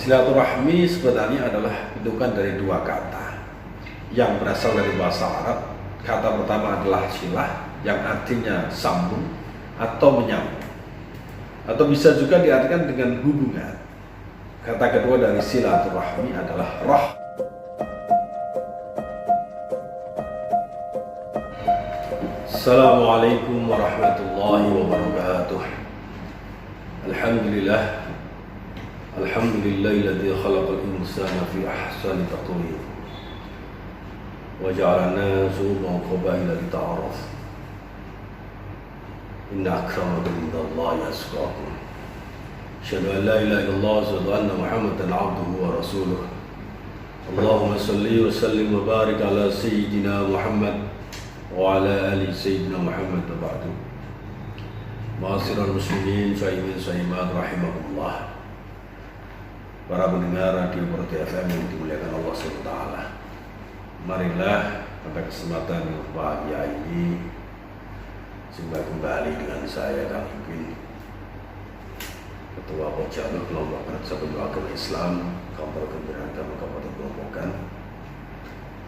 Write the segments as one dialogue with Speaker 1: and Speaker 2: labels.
Speaker 1: Silaturahmi sebenarnya adalah bentukan dari dua kata yang berasal dari bahasa Arab. Kata pertama adalah silah, yang artinya sambung atau menyambung, atau bisa juga diartikan dengan hubungan. Kata kedua dari silaturahmi adalah roh. Assalamualaikum warahmatullahi wabarakatuh. Alhamdulillah, alhamdulillahilladzi khalaqal insana fi ahsani taqwim wa ja'alana syu'uban wa qabaila lita'aruf. Inna akramakum indallahi atqakum. Asyhadu an la ilaha illallah wa asyhadu anna Muhammadan 'abduhu wa rasuluh. Allahumma shalli wa sallim wa barik ala sayyidina Muhammad wa ala ali sayyidina Muhammad wa ba'du. Ma'asyiral muslimin syaimin syaimat rahimakumullah. Para pendengar Radio Berarti FM yang dimuliakan Allah SWT, marilah pada kesempatan yang bahagia ini jumpa kembali dengan saya Kang Ipin, Ketua Pokja Kelompok Kerja Penyuluh Agama Islam Kantor Kementerian Agama Kabupaten Gerobokan,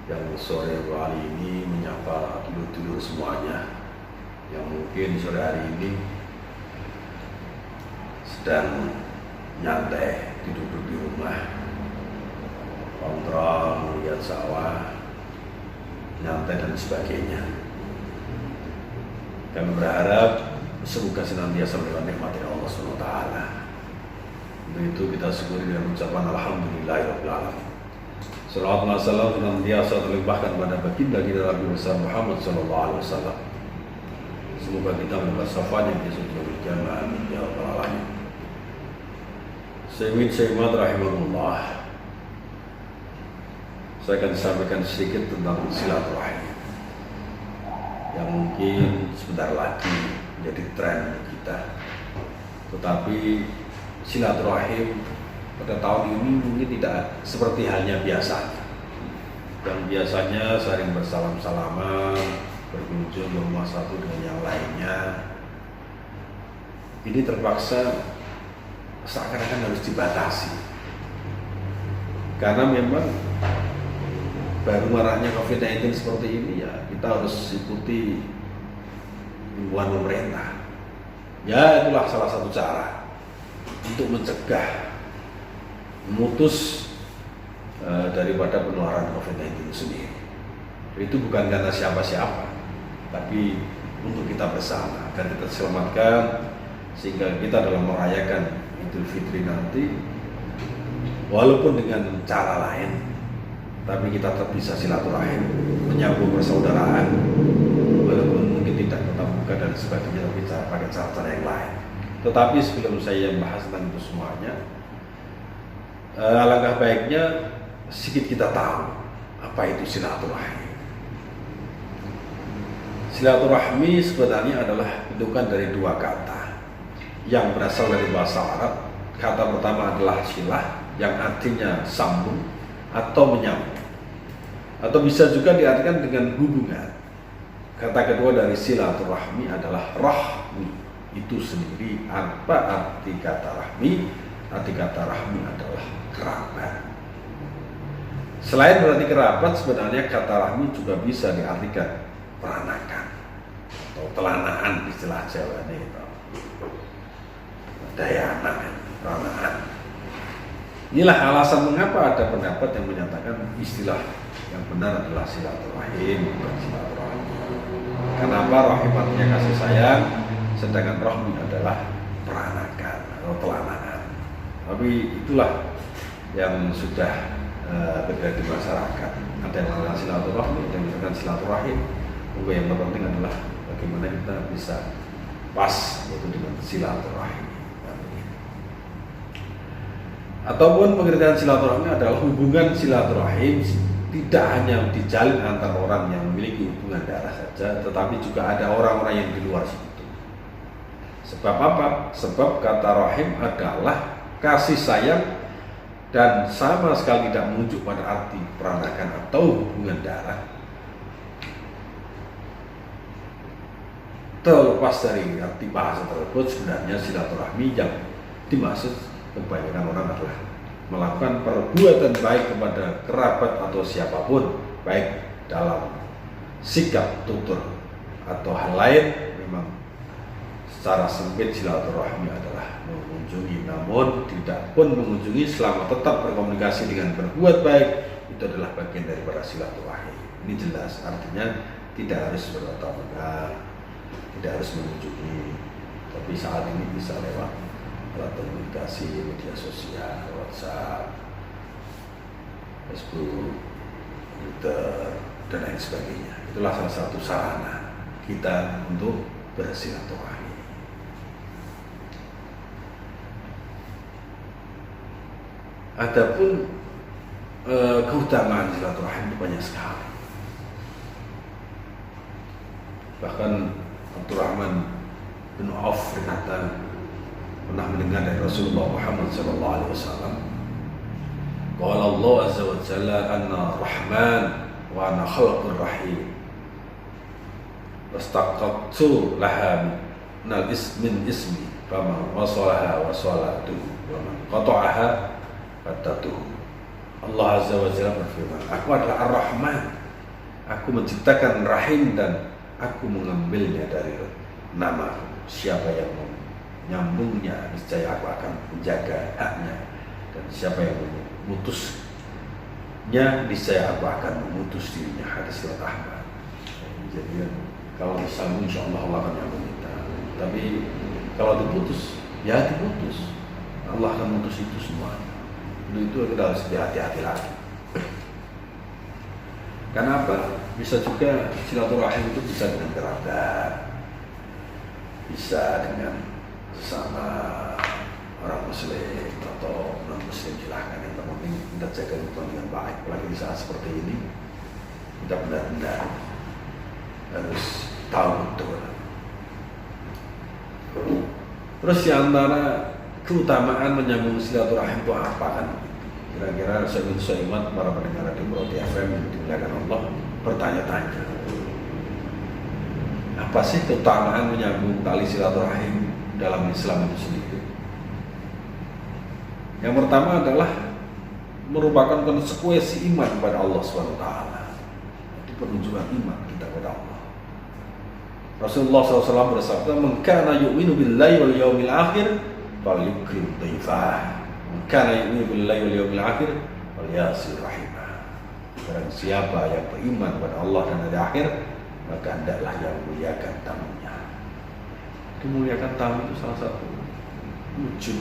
Speaker 1: yang sore hari ini menyapa dulur-dulur semuanya yang mungkin sore hari ini sedang nyantai, duduk di rumah, kontrol, melihat sawah, nyantai dan sebagainya. Kami berharap semoga senantiasa melihat nikmat Allah SWT. Untuk itu kita syukuri dengan ucapan alhamdulillahirabbil alamin. Salawat wa salam senantiasa terlimpahkan pada baginda kita Nabi besar Muhammad SAW. Semoga kita mendapat syafaatnya di surga al-jannah, amin ya rabbal alamin. Sayyid rahimahullah. Saya akan sampaikan sedikit tentang silaturahim yang mungkin sebentar lagi menjadi tren kita. Tetapi silaturahim pada tahun ini mungkin tidak seperti halnya biasanya. Yang biasanya saling bersalam-salaman, berkunjung ke rumah satu dengan yang lainnya. Ini terpaksa seakan-akan harus dibatasi, karena memang baru maraknya COVID-19 seperti ini, ya kita harus ikuti himbauan pemerintah. Ya itulah salah satu cara untuk mencegah, memutus daripada penularan COVID-19 sendiri. Itu bukan karena siapa-siapa, tapi untuk kita bersama agar kita selamatkan, sehingga kita dalam merayakan Idul Fitri nanti, walaupun dengan cara lain, tapi kita tetap bisa silaturahim, menyambung persaudaraan, walaupun mungkin tidak tetap buka dan sebagainya, tapi pakai cara-cara yang lain. Tetapi sebelum saya bahas tentang itu semuanya, alangkah baiknya sedikit kita tahu apa itu silaturahim. Silaturahmi sebenarnya adalah bentukan dari dua kata yang berasal dari bahasa Arab. Kata pertama adalah silah, yang artinya sambung atau menyambung, atau bisa juga diartikan dengan hubungan. Kata kedua dari silaturahmi adalah rahmi. Itu sendiri apa arti kata rahmi? Arti kata rahmi adalah kerabat. Selain berarti kerabat, sebenarnya kata rahmi juga bisa diartikan peranakan atau telanaan, istilah Jawa itu. Daya anak, peranaan. Inilah alasan mengapa ada pendapat yang menyatakan istilah yang benar adalah silaturahim, bukan silaturahmi. Kenapa? Rahim artinya kasih sayang, sedangkan rahmi adalah peranakan atau telanaan. Tapi itulah yang sudah berada di masyarakat. Ada yang mengatakan silaturahmi, ada yang mengatakan silaturahim. Mungkin yang terpenting adalah bagaimana kita bisa pas yaitu dengan silaturahim. Ataupun pengertian silaturahmi adalah hubungan silaturahim tidak hanya dijalin antar orang yang memiliki hubungan darah saja, tetapi juga ada orang-orang yang di luar situ. Sebab apa? Sebab kata rahim adalah kasih sayang dan sama sekali tidak menunjuk pada arti peranakan atau hubungan darah. Terlepas dari arti bahasa tersebut, sebenarnya silaturahmi yang dimaksud kebanyakan orang adalah melakukan perbuatan baik kepada kerabat atau siapapun, baik dalam sikap, tutur atau hal lain, memang secara sempit silaturahmi adalah mengunjungi, namun tidak pun mengunjungi selama tetap berkomunikasi dengan berbuat baik, itu adalah bagian daripada silaturahmi. Ini jelas, artinya tidak harus bertatap muka, tidak harus mengunjungi, tapi saat ini bisa lewat alat komunikasi, media sosial, WhatsApp, Facebook, Twitter, dan lain sebagainya. Itulah salah satu sarana kita untuk bersilaturahmi. Adapun keutamaan silaturahmi itu banyak sekali. Bahkan Abdurrahman bin Auf berkata pernah mendengar dari Rasulullah Muhammad SAW. Qala Allah Azza wa Jalla anna Rahman wa ana khalqur rahim. Wastaqattu laha min ismi faman wasalaha wasalatu wa man qata'aha qatatuhu. Allah Azza wa Jalla berfirman, aku adalah Ar-Rahman, aku menciptakan Rahim dan aku mengambilnya dari nama. Siapa yang menyambungnya, niscaya aku akan menjaga haknya, dan siapa yang memutusnya, niscaya aku akan memutus dirinya. Hadis riwayat Ahmad. Jadi kalau disambung, insya Allah Allah akan nyambung kita. Tapi kalau diputus, ya diputus. Allah akan memutus itu semuanya. Itu kita harus hati-hati lagi. Karena apa? Bisa juga silaturahim itu bisa dengan kerabat, bisa dengan sesama orang muslim atau non muslim, silahkan. Yang penting kita jaga hubungan dengan baik. Apalagi di saat seperti ini, kita benar-benar harus tahu betul. Terus di antara keutamaan menyambung silaturahim itu apa kan? Kira-kira seiman para pendengar di Brodi FM yang dimuliakan Allah bertanya-tanya, apa sih keutamaan menyambung tali silaturahim dalam Islam itu sendiri? Yang pertama adalah merupakan konsekuensi iman kepada Allah SWT. Itu penunjukan iman kita kepada Allah. Rasulullah SAW bersabda, "Man kana yu'minu billahi wal yawmil akhir falyukrim dhaifah. Man kana yu'minu billahi wal yawmil akhir falyasir rahimah." Barang siapa yang beriman kepada Allah dan hari akhir, maka hendaklah yang muliakan tamunya. Itu muliakan tamu itu salah satu wujud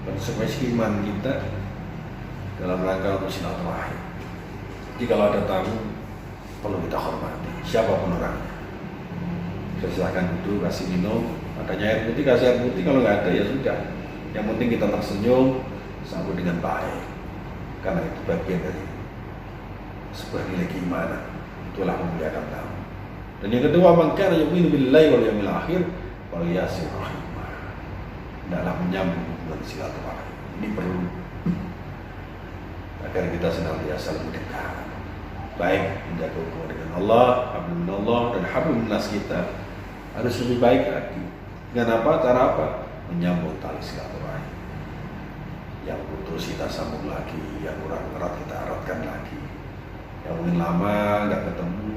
Speaker 1: konsekuensi iman kita dalam rangka untuk silaturahim. Jadi kalau ada tamu, perlu kita hormati, siapapun orangnya. Silahkan duduk, kasih minum, adanya air putih, kasih air putih, kalau nggak ada ya sudah. Yang penting kita tersenyum, sambut dengan baik, karena itu bagian dari sebuah nilai keimanan. Itulah memuliakan tamu. Dan yang kedua, man kana yu'minu billahi wal yawmil akhir falyasir rahimah. Dalam menyambung hubungan silaturahim ini perlu agar kita senantiasa lebih dekat, baik menjaga hubungan dengan Allah, hablumillah dan hablumnas kita harus lebih baik lagi. Dengan apa? Cara apa? Menyambung tali silaturahim. Yang putus kita sambung lagi, yang kurang erat kita eratkan lagi. Yang mungkin lama nggak ketemu,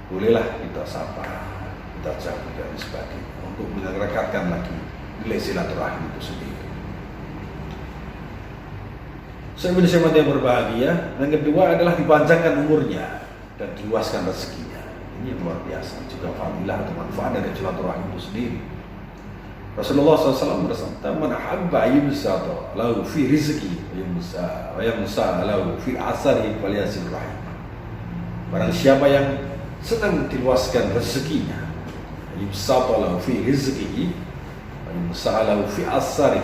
Speaker 1: bolehlah kita sapa, kita jaga dan sebagainya untuk merekatkan lagi nilai silaturahim itu sendiri. Sahabat yang berbahagia. Yang kedua adalah dipanjangkan umurnya dan diluaskan rezekinya. Ini yang luar biasa, juga fadilah atau manfaat dari silaturahim itu sendiri. Rasulullah SAW bersabda, "Man habba yubsata lahu fi rizqi wa yamsa lahu fi asari falyasir rahim." Barang siapa yang senang diluaskan rezekinya, yubsata lahu fi rizqi wa yamsa lahu fi asari,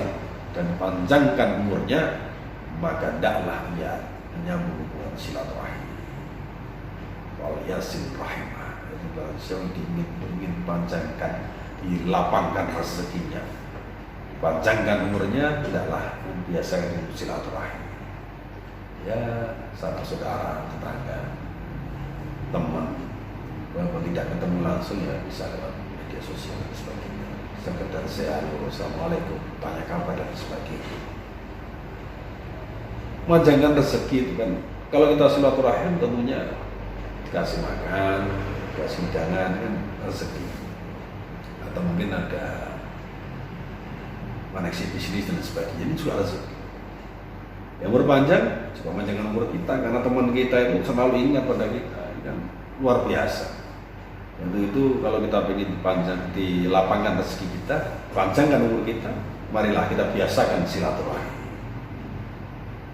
Speaker 1: dan panjangkan umurnya, maka hendaklah ia menyambung hubungan silaturahim. Falyasir rahim. Barang siapa ingin panjangkan, dilapangkan rezekinya, dipanjangkan umurnya, tidaklah membiasakan silaturahim. Ya, sanak saudara, tetangga, teman, walaupun tidak ketemu langsung ya bisa lewat media sosial dan sebagainya. Sekedar assalamualaikum, tanya kabar dan sebagainya. Memanjangkan rezeki itu kan, kalau kita silaturahim tentunya dikasih makan, dikasih hidangan kan rezeki, atau mungkin ada koneksi bisnis dan sebagainya, ini juga rezeki. Yang berpanjang juga panjangkan umur kita, karena teman kita itu selalu ingat pada kita, kan luar biasa. Itu kalau kita ingin panjang di lapangan rezeki kita, panjangkan umur kita, marilah kita biasakan silaturahim.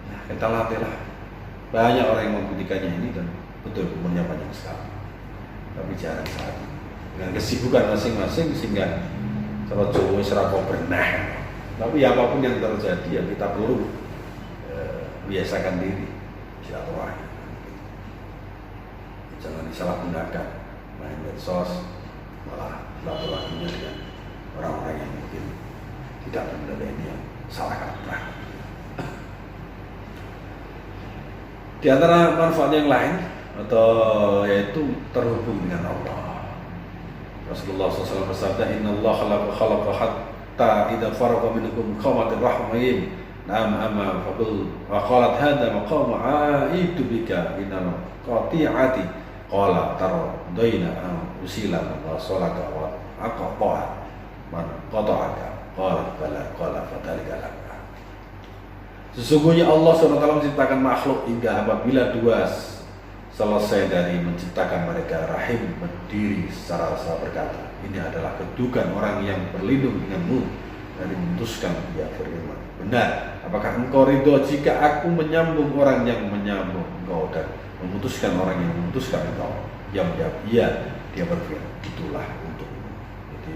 Speaker 1: Nah, kita latihlah. Banyak orang yang membuktikannya ini dan betul umurnya panjang sekali. Tapi jarang sekali. Dengan kesibukan masing-masing sehingga kalau Jawa serapa benah. Tapi apapun yang terjadi ya kita perlu biasakan diri silaturahim. Jangan disalahgunakan main medsos, malah silaturahimnya dengan orang-orang yang mungkin tidak benar ini yang salah kaprah. Di antara manfaat yang lain atau yaitu terhubung dengan Allah. Rasulullah SAW bersabda, Inna Allah khalaqa hatta idza faraqa minkum qamatir rahmahim na'am amma faqul wa qalat hadha maqam a'idu bika innal qati'ati qala tardaina usila wa salaka wa aqta'a man qata'aka qala bala qala fadhalika lak. Sesungguhnya Allah SWT menciptakan makhluk hingga apabila dua selesai dari menciptakan mereka, rahim berdiri secara rasa berkata, ini adalah kedudukan orang yang berlindung denganmu dari memutuskan. Dia firman, benar, apakah engkau ridho jika aku menyambung orang yang menyambung engkau dan memutuskan orang yang memutuskan engkau? Yang menjawab, iya. Dia berfirman, itulah untukmu. Jadi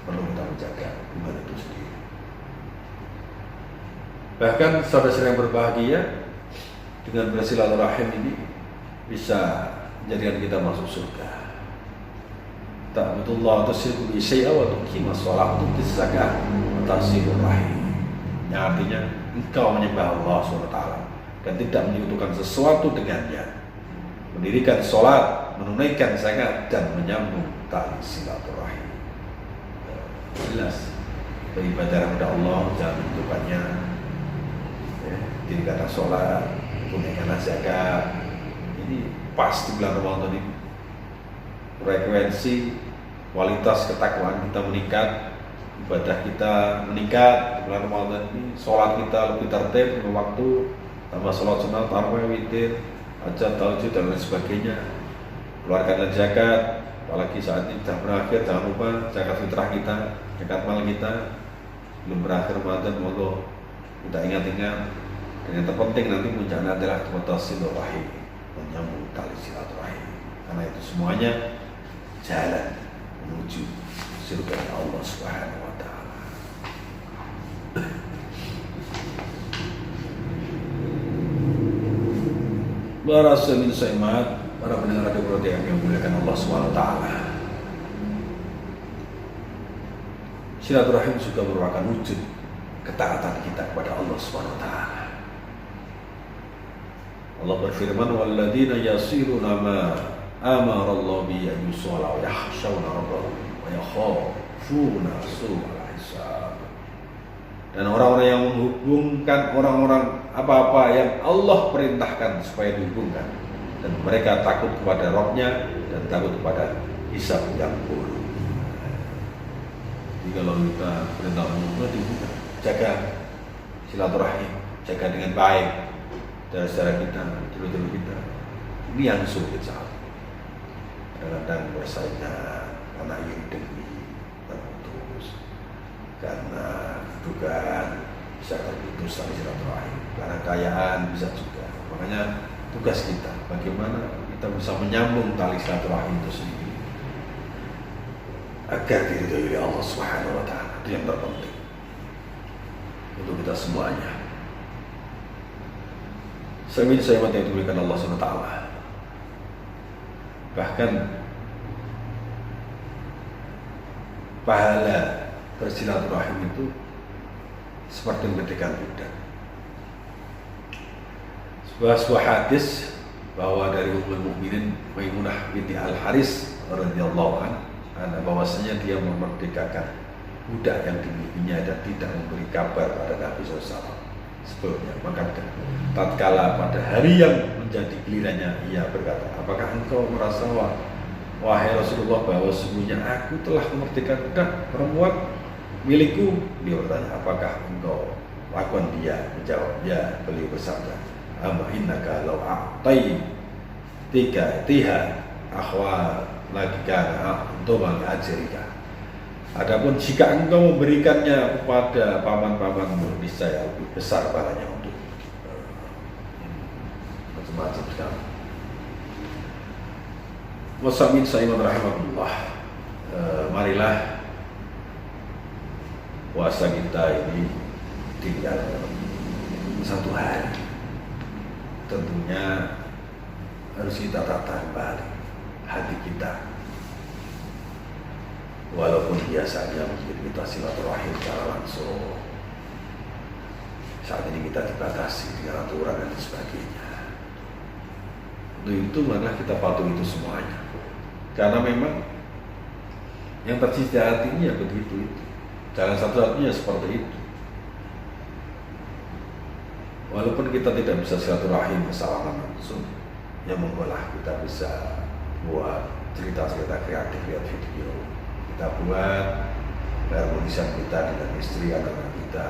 Speaker 1: perlu kita menjaga hubungan itu sendiri. Bahkan saudara-saudara yang berbahagia dengan bersilaturahim ini bisa menjadikan kita masuk surga. Ta'budullah tusyriku bihi syai'an wa tuqimus shalah wa tu'tiz zakah wa tasilur rahim. Yang artinya engkau menyembah Allah SWT dan tidak menyekutukan sesuatu dengannya, mendirikan sholat, menunaikan zakat dan menyambung tali silaturahim. Jelas beribadah kepada Allah, jangan menentukannya. Jadi kata sholat, tunaikan zakat, ini pas di bulan Ramadan ini frekuensi kualitas ketakwaan kita meningkat, ibadah kita meningkat di bulan Ramadan ini, sholat kita lebih tertib dengan waktu, tambah sholat sunnah, tarawih, witir, hajat, tahajud dan lain sebagainya. Keluarkan zakat, apalagi saat ini sudah berakhir, jangan lupa zakat fitrah kita, zakat mal kita belum berakhir Ramadan, monggo kita ingat-ingat. Dan yang terpenting nanti puncaknya adalah silaturahim, menyambung tali silaturahim. Karena itu semuanya jalan menuju surga Allah Subhanahu wa taala. Para sahabat saimat, para pendengar radio Protea yang dimuliakan Allah Subhanahu wa taala. Silaturahim juga merupakan wujud ketaatan kita kepada Allah Subhanahu wa taala. Allah berfirman, walladzina yasiruna ma amara Allah bi an yusalla wa yakhshawna rabbahum wa yakhafuna su'al hisab. Dan orang-orang yang menghubungkan orang-orang apa-apa yang Allah perintahkan supaya dihubungkan, dan mereka takut kepada Rabb-nya dan takut kepada hisab yang buruk. Jadi kalau kita perintah Allah dihubungkan, jaga silaturahim, jaga dengan baik saudara kita, dulu-dulu kita. Ini yang sulit saat kadang-kadang bersaingan karena iri dengki terputus, karena dugaan bisa terputus tali silaturahim, karena kekayaan bisa juga. Makanya tugas kita bagaimana kita bisa menyambung tali silaturahim itu sendiri agar diridhoi oleh Allah Subhanahu wa taala. Itu yang terpenting untuk kita semuanya. Saya mati yang diberikan Allah SWT. Bahkan pahala bersilaturahim itu seperti memberikan budak. Sebuah hadis bahwa dari Ummul Mukminin Maimunah binti Al-Haris radhiyallahu anha, bahwasanya dia memerdekakan budak yang dimilikinya dan tidak memberi kabar pada Nabi SAW. sebelumnya. Maka tatkala pada hari yang menjadi gilirannya ia berkata, apakah engkau merasa wahai Rasulullah bahwa sesungguhnya aku telah memerdekakan budak perempuan milikku? Beliau bertanya, apakah engkau lakukan? Dia menjawab, ya. Beliau bersabda, amma innaka law a'tai tiha akhwa lagi kana doman ajrika. Adapun jika engkau memberikannya kepada paman-pamanmu, niscaya lebih besar pahalanya untuk macam-macam sekali. Wasamin sa'iman rahimahullah. Marilah puasa kita ini tinggal satu hari. Tentunya harus kita tata kembali hati kita. Walaupun biasanya mungkin kita silaturahim secara langsung, saat ini kita dibatasi dengan aturan dan sebagainya. Untuk itu maka kita patuhi itu semuanya. Karena memang yang tercipta hati ini ya begitu itu. Jalan satu-satunya seperti itu. Walaupun kita tidak bisa silaturahim bersalaman langsung, ya monggolah kita bisa buat cerita-cerita kreatif lewat video. Kita buat keharmonisan kita dengan istri, anak-anak kita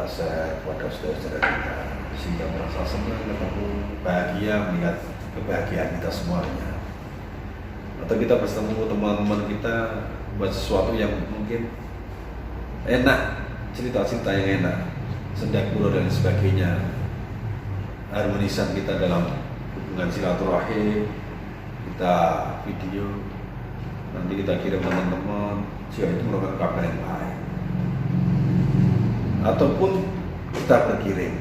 Speaker 1: share kepada saudara-saudara kita, sehingga merasa senang, ketemu, bahagia melihat kebahagiaan kita semuanya. Atau kita bertemu teman-teman kita buat sesuatu yang mungkin enak, cerita-cerita yang enak, sendak guru dan sebagainya. Harmonisan kita dalam hubungan silaturahim, kita video, nanti kita kirim teman-teman, jika itu merupakan kabar yang baik. Ataupun kita berkirim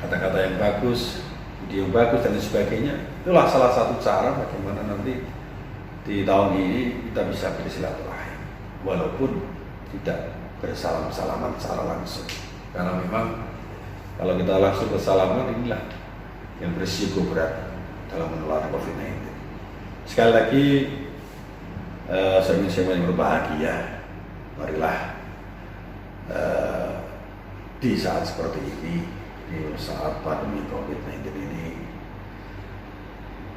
Speaker 1: kata-kata yang bagus, video yang bagus dan sebagainya. Itulah salah satu cara bagaimana nanti di tahun ini kita bisa bersilaturahim, walaupun tidak bersalam-salaman secara langsung. Karena memang kalau kita langsung bersalaman, inilah yang berisiko berat dalam menular COVID-19. Sekali lagi, saya ingin yang berbahagia. Marilah di saat seperti ini, di saat pandemi COVID-19 ini,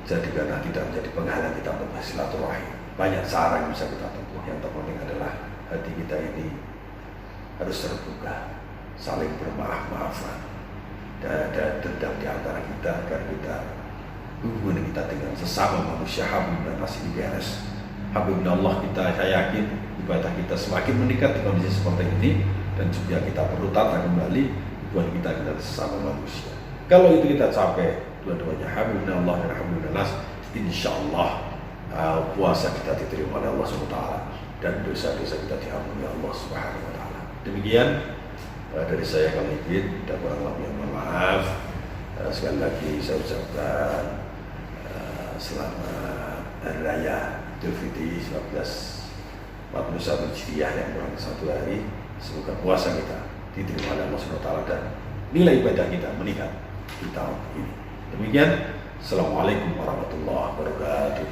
Speaker 1: jadikanlah tidak menjadi penghalang kita untuk bersilaturahim. Banyak cara yang bisa kita tempuh. Yang terpenting adalah hati kita ini harus terbuka, saling bermaaf-maafan, dan ada dendam di antara kita, agar kita hubungan kita dengan sesama manusia habib dan nasi beres. Habib Allah kita, saya yakin ibadah kita semakin meningkat di kondisi seperti ini, dan juga kita perlu tata kembali hubungan kita dengan sesama manusia. Kalau itu kita capai dua-duanya, habib Allah dan habib nas, insya Allah puasa kita diterima oleh Allah SWT dan dosa-dosa kita diampuni Allah SWT. Demikian dari saya kali ini, dan kurang lebih mohon maaf. Sekali lagi saya ucapkan selamat Hari Raya Idul Fitri 1441 Hijriah yang kurang satu hari. Semoga puasa kita diterima oleh Allah SWT dan nilai ibadah kita meningkat di tahun ini. Demikian, Assalamualaikum warahmatullahi wabarakatuh.